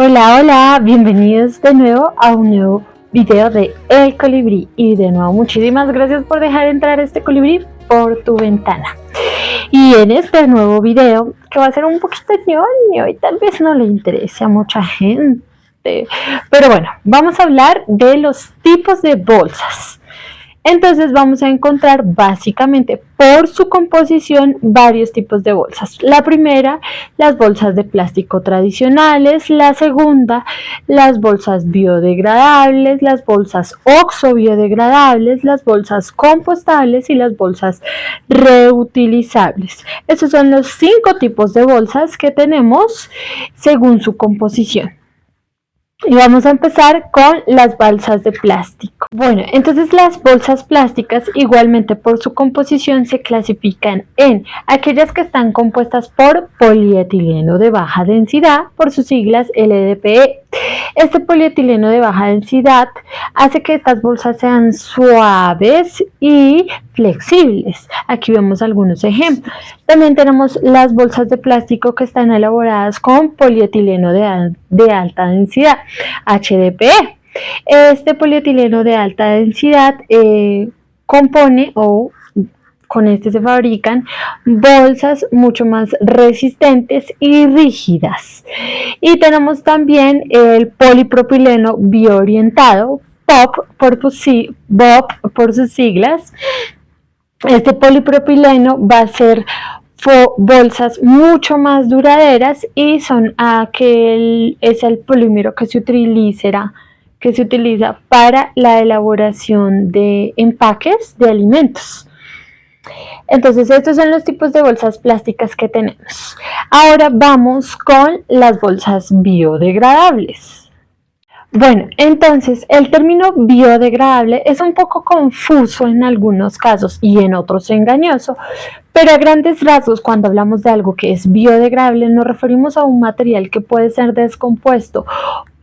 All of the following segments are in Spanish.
Hola, hola, bienvenidos de nuevo a un nuevo video de El Colibrí. Y de nuevo, muchísimas gracias por dejar entrar este colibrí por tu ventana. Y en este nuevo video, que va a ser un poquito ñoño y tal vez no le interese a mucha gente, pero bueno, vamos a hablar de los tipos de bolsas. Entonces vamos a encontrar básicamente por su composición varios tipos de bolsas. La primera, las bolsas de plástico tradicionales. La segunda, las bolsas biodegradables, las bolsas oxo-biodegradables, las bolsas compostables y las bolsas reutilizables. Estos son los 5 tipos de bolsas que tenemos según su composición. Y vamos a empezar con las bolsas de plástico. Bueno, entonces las bolsas plásticas igualmente por su composición se clasifican en aquellas que están compuestas por polietileno de baja densidad, por sus siglas LDPE. Este polietileno de baja densidad hace que estas bolsas sean suaves y flexibles. Aquí vemos algunos ejemplos. También tenemos las bolsas de plástico que están elaboradas con polietileno de alta densidad, HDPE. Este polietileno de alta densidad compone o con este se fabrican bolsas mucho más resistentes y rígidas. Y tenemos también el polipropileno bioorientado, BOP por sus siglas. Este polipropileno va a ser bolsas mucho más duraderas y es el polímero que se utiliza para la elaboración de empaques de alimentos. Entonces estos son los tipos de bolsas plásticas que tenemos. Ahora vamos con las bolsas biodegradables. Bueno, entonces el término biodegradable es un poco confuso en algunos casos y en otros engañoso, pero a grandes rasgos cuando hablamos de algo que es biodegradable nos referimos a un material que puede ser descompuesto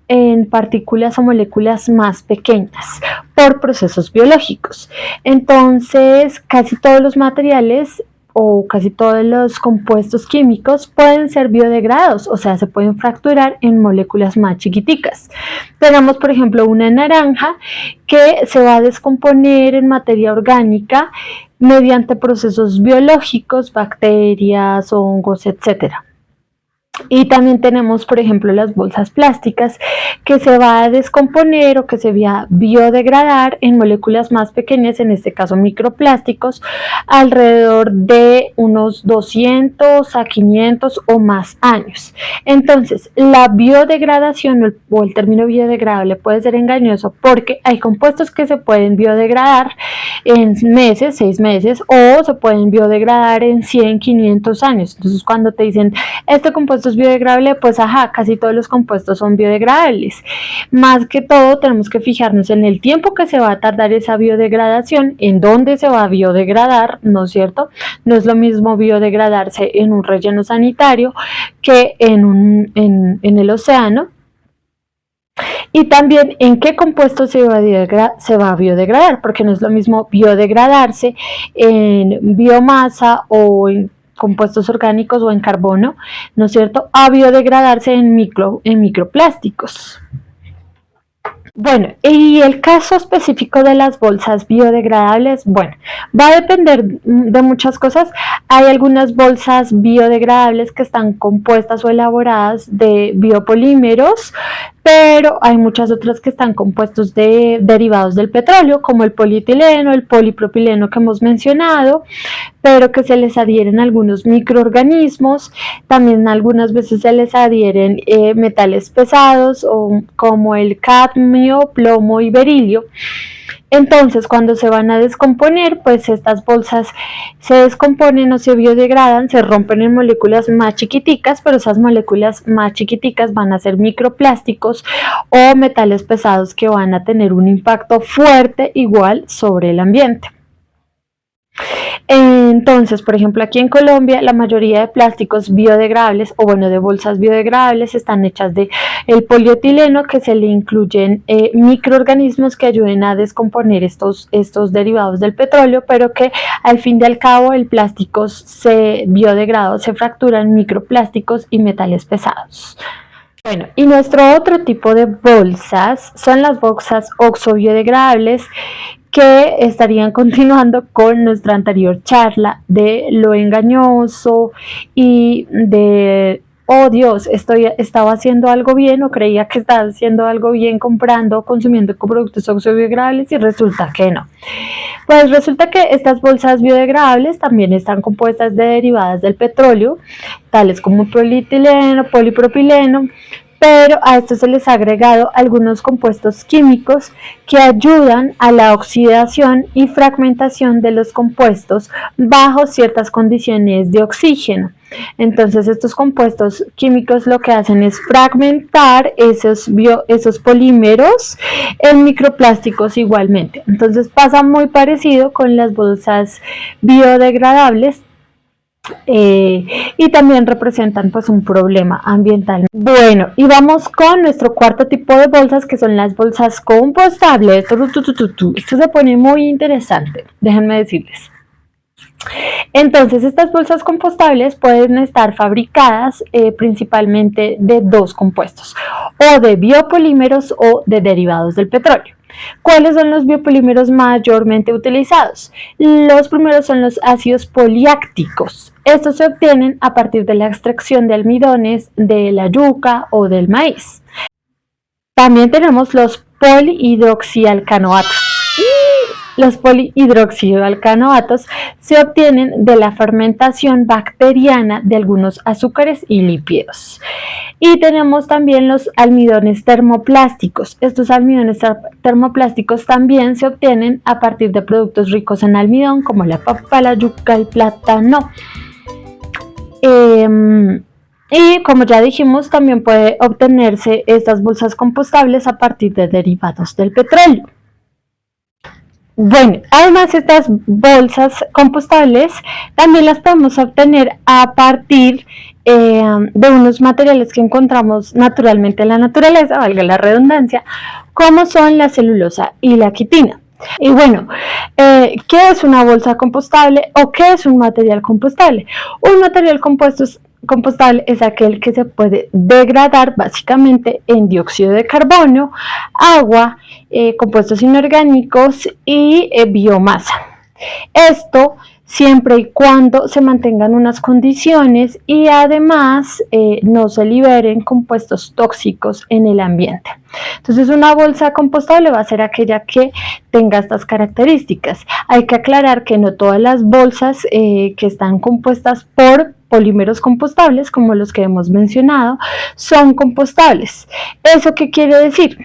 en partículas o moléculas más pequeñas por procesos biológicos. Entonces, casi todos los materiales o casi todos los compuestos químicos pueden ser biodegradados, o sea, se pueden fracturar en moléculas más chiquiticas. Tenemos, por ejemplo, una naranja que se va a descomponer en materia orgánica mediante procesos biológicos, bacterias, hongos, etcétera. Y también tenemos, por ejemplo, las bolsas plásticas que se va a descomponer o que se va a biodegradar en moléculas más pequeñas, en este caso microplásticos, alrededor de unos 200 a 500 o más años. Entonces, la biodegradación o el término biodegradable puede ser engañoso porque hay compuestos que se pueden biodegradar en meses, 6 meses, o se pueden biodegradar en 100, 500 años. Entonces, cuando te dicen, este compuesto es biodegradable, pues casi todos los compuestos son biodegradables. Más que todo tenemos que fijarnos en el tiempo que se va a tardar esa biodegradación, en dónde se va a biodegradar, ¿no es cierto? No es lo mismo biodegradarse en un relleno sanitario que en el océano. Y también en qué compuesto se va a biodegradar, porque no es lo mismo biodegradarse en biomasa o en compuestos orgánicos o en carbono, ¿no es cierto?, a biodegradarse en microplásticos. Bueno, y el caso específico de las bolsas biodegradables, bueno, va a depender de muchas cosas. Hay algunas bolsas biodegradables que están compuestas o elaboradas de biopolímeros, pero hay muchas otras que están compuestos de derivados del petróleo, como el polietileno, el polipropileno que hemos mencionado, pero que se les adhieren algunos microorganismos. También algunas veces se les adhieren metales pesados como el cadmio, plomo y berilio. Entonces, cuando se van a descomponer, pues estas bolsas se descomponen o se biodegradan, se rompen en moléculas más chiquiticas, pero esas moléculas más chiquiticas van a ser microplásticos o metales pesados que van a tener un impacto fuerte igual sobre el ambiente. Entonces, por ejemplo, aquí en Colombia la mayoría de plásticos biodegradables o bueno, de bolsas biodegradables están hechas de el polietileno, que se le incluyen microorganismos que ayuden a descomponer estos derivados del petróleo, pero que al fin y al cabo el plástico se biodegrada, se fractura en microplásticos y metales pesados. Bueno, y nuestro otro tipo de bolsas son las bolsas oxo-biodegradables, que estarían continuando con nuestra anterior charla de lo engañoso y de, oh Dios, estaba haciendo algo bien o creía que estaba haciendo algo bien comprando o consumiendo productos oxo-biodegradables y resulta que no. Pues resulta que estas bolsas biodegradables también están compuestas de derivadas del petróleo, tales como polietileno, polipropileno, pero a esto se les ha agregado algunos compuestos químicos que ayudan a la oxidación y fragmentación de los compuestos bajo ciertas condiciones de oxígeno. Entonces estos compuestos químicos lo que hacen es fragmentar esos polímeros en microplásticos igualmente. Entonces pasa muy parecido con las bolsas biodegradables, y también representan pues un problema ambiental. Bueno, y vamos con nuestro cuarto tipo de bolsas, que son las bolsas compostables. Esto se pone muy interesante, déjenme decirles. Entonces, estas bolsas compostables pueden estar fabricadas principalmente de dos compuestos, o de biopolímeros o de derivados del petróleo. ¿Cuáles son los biopolímeros mayormente utilizados? Los primeros son los ácidos poliácticos. Estos se obtienen a partir de la extracción de almidones de la yuca o del maíz. También tenemos los polihidroxialcanoatos. Los polihidroxialcanoatos se obtienen de la fermentación bacteriana de algunos azúcares y lípidos. Y tenemos también los almidones termoplásticos. Estos almidones termoplásticos también se obtienen a partir de productos ricos en almidón, como la papa, la yuca, el plátano. Y como ya dijimos, también puede obtenerse estas bolsas compostables a partir de derivados del petróleo. Bueno, además estas bolsas compostables también las podemos obtener a partir de unos materiales que encontramos naturalmente en la naturaleza, valga la redundancia, como son la celulosa y la quitina. Y bueno, ¿qué es una bolsa compostable o qué es un material compostable? Un material compostable es aquel que se puede degradar básicamente en dióxido de carbono, agua, compuestos inorgánicos y biomasa. Esto siempre y cuando se mantengan unas condiciones y además no se liberen compuestos tóxicos en el ambiente. Entonces, una bolsa compostable va a ser aquella que tenga estas características. Hay que aclarar que no todas las bolsas que están compuestas por polímeros compostables, como los que hemos mencionado, son compostables. ¿Eso qué quiere decir?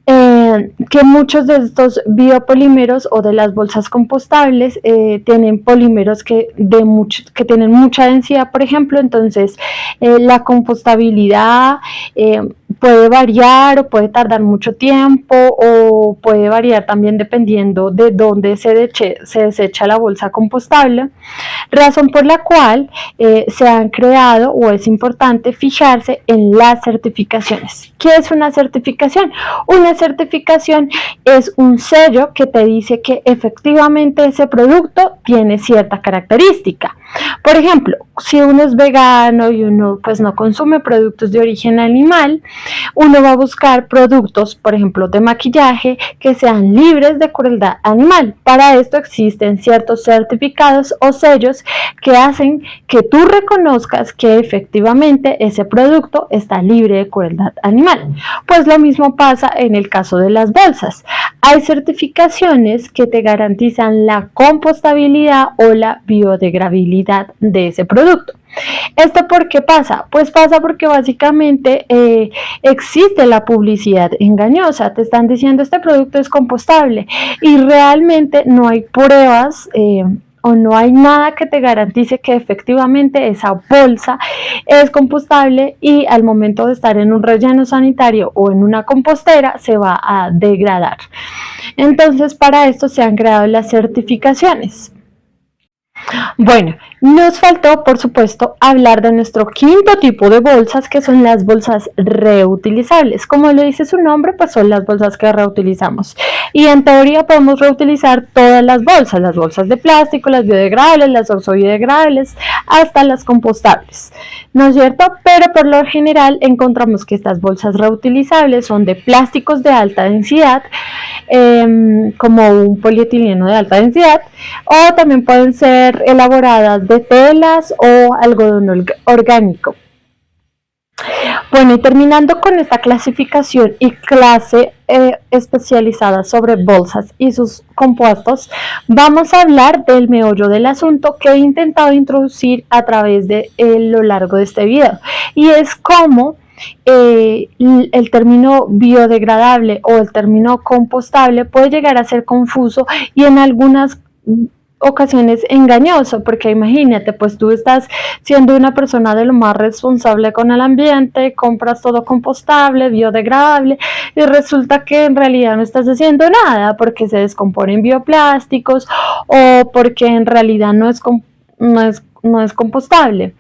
Que muchos de estos biopolímeros o de las bolsas compostables tienen polímeros que tienen mucha densidad, por ejemplo. Entonces la compostabilidad puede variar o puede tardar mucho tiempo, o puede variar también dependiendo de dónde se desecha la bolsa compostable, razón por la cual se han creado, o es importante fijarse en las certificaciones. ¿Qué es una certificación? Una certificación es un sello que te dice que efectivamente ese producto tiene cierta característica. Por ejemplo, si uno es vegano y uno pues no consume productos de origen animal, uno va a buscar productos, por ejemplo, de maquillaje que sean libres de crueldad animal. Para esto existen ciertos certificados o sellos que hacen que tú reconozcas que efectivamente ese producto está libre de crueldad animal. Pues lo mismo pasa en el caso de las bolsas. Hay certificaciones que te garantizan la compostabilidad o la biodegradabilidad de ese producto. ¿Esto por qué pasa? Pues pasa porque básicamente existe la publicidad engañosa. Te están diciendo este producto es compostable y realmente no hay pruebas o no hay nada que te garantice que efectivamente esa bolsa es compostable, y al momento de estar en un relleno sanitario o en una compostera se va a degradar. Entonces, para esto se han creado las certificaciones. Bueno, nos faltó, por supuesto, hablar de nuestro quinto tipo de bolsas, que son las bolsas reutilizables. Como lo dice su nombre, pues son las bolsas que reutilizamos. Y en teoría podemos reutilizar todas las bolsas de plástico, las biodegradables, las oxobidegradables, hasta las compostables, ¿no es cierto? Pero por lo general encontramos que estas bolsas reutilizables son de plásticos de alta densidad, como un polietileno de alta densidad, o también pueden ser elaboradas de telas o algodón orgánico. Bueno, y terminando con esta clasificación y clase especializada sobre bolsas y sus compuestos, vamos a hablar del meollo del asunto que he intentado introducir a través de lo largo de este video, y es cómo el término biodegradable o el término compostable puede llegar a ser confuso y en algunas ocasiones engañoso, porque imagínate, pues tú estás siendo una persona de lo más responsable con el ambiente, compras todo compostable, biodegradable, y resulta que en realidad no estás haciendo nada porque se descomponen bioplásticos o porque en realidad no es compostable.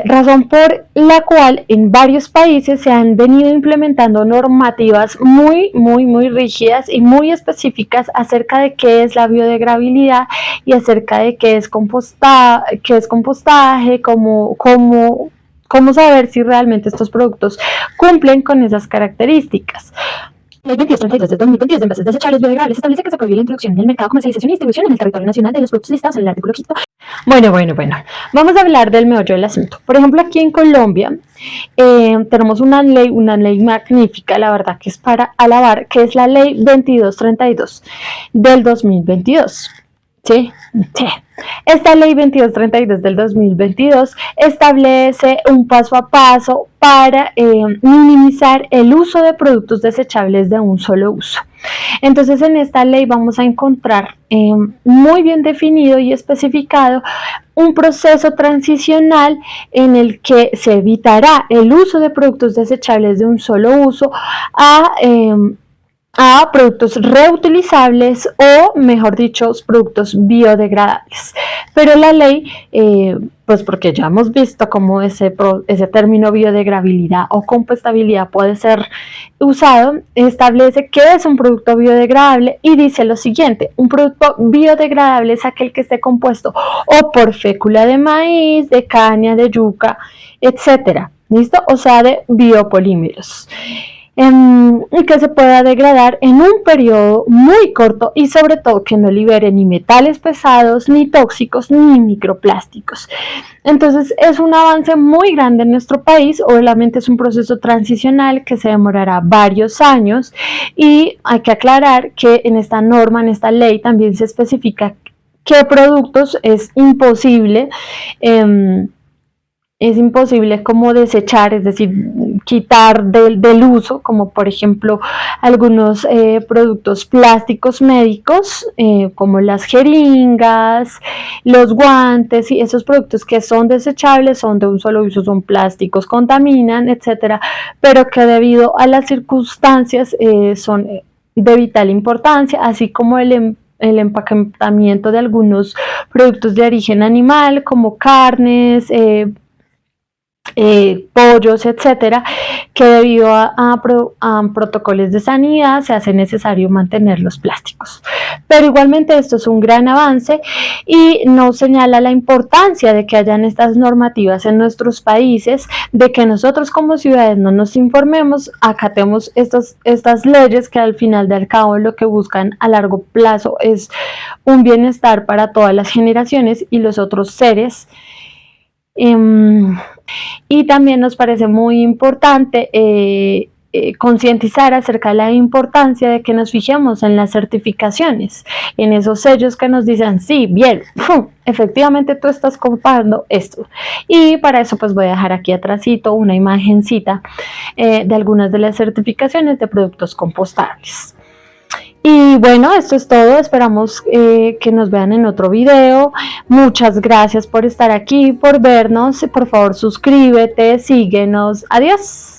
Razón por la cual en varios países se han venido implementando normativas muy rígidas y muy específicas acerca de qué es la biodegradabilidad y acerca de qué es compostaje, cómo saber si realmente estos productos cumplen con esas características. Ley 2232 de 2022 de envases desechables biodegradables establece que se prohíbe la introducción en el mercado, comercialización y distribución en el territorio nacional de los productos listados en el artículo 5. Bueno, vamos a hablar del meollo del asunto. Por ejemplo, aquí en Colombia tenemos una ley magnífica, la verdad que es para alabar, que es la ley 2232 del 2022. ¿Sí? Esta ley 2232 del 2022 establece un paso a paso para minimizar el uso de productos desechables de un solo uso. Entonces, en esta ley vamos a encontrar muy bien definido y especificado un proceso transicional en el que se evitará el uso de productos desechables de un solo uso a productos reutilizables o, mejor dicho, productos biodegradables. Pero la ley, pues porque ya hemos visto cómo ese término biodegradabilidad o compostabilidad puede ser usado, establece qué es un producto biodegradable y dice lo siguiente: un producto biodegradable es aquel que esté compuesto o por fécula de maíz, de caña, de yuca, etcétera, ¿listo? O sea, de biopolímeros. Y que se pueda degradar en un periodo muy corto y sobre todo que no libere ni metales pesados, ni tóxicos, ni microplásticos. Entonces es un avance muy grande en nuestro país. Obviamente es un proceso transicional que se demorará varios años, y hay que aclarar que en esta norma, en esta ley, también se especifica qué productos es imposible como desechar, es decir, quitar del uso, como por ejemplo algunos productos plásticos médicos, como las jeringas, los guantes, y esos productos que son desechables, son de un solo uso, son plásticos, contaminan, etcétera, pero que debido a las circunstancias son de vital importancia, así como el empaquetamiento de algunos productos de origen animal, como carnes, pollos, etcétera, que debido a protocolos de sanidad se hace necesario mantener los plásticos. Pero igualmente esto es un gran avance y nos señala la importancia de que hayan estas normativas en nuestros países, de que nosotros como ciudadanos nos informemos, acatemos estas leyes que al final del cabo lo que buscan a largo plazo es un bienestar para todas las generaciones y los otros seres. Y también nos parece muy importante concientizar acerca de la importancia de que nos fijemos en las certificaciones, en esos sellos que nos dicen, sí, bien, efectivamente tú estás comprando esto. Y para eso pues voy a dejar aquí atrásito una imagencita de algunas de las certificaciones de productos compostables. Y bueno, esto es todo. Esperamos que nos vean en otro video. Muchas gracias por estar aquí, por vernos. Por favor, suscríbete, síguenos. Adiós.